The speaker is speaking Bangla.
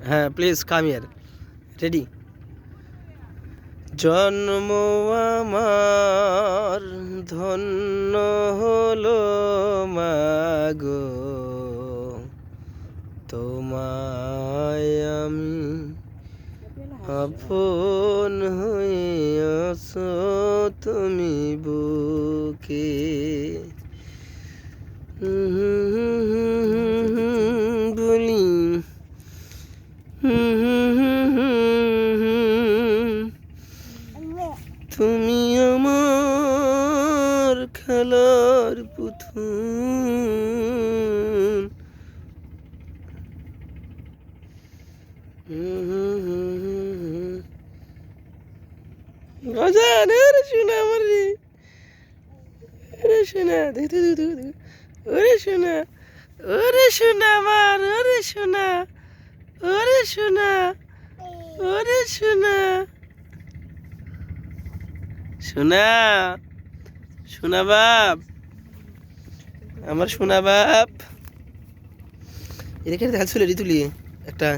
হ্যাঁ প্লিজ কাম হিয়ার। রেডি? জন্ম আমার ধন্য হলো মাগো, তোমায় আমি আপন হইয়াছ তুমি বুকে। বলি তুমি আমার খেলার পুতুল। বাজান রে শোনা আমার রে, রে শোনা দেখতে দেখতে, ওরে শোনা, ওরে শোনা আমার, ওরে শোনা, ওরে শোনা, ওরে শোনা, শোনা, শোনা বাপ, আমার শোনা বাপ। এদিকে ধান চলে তুলি একটা।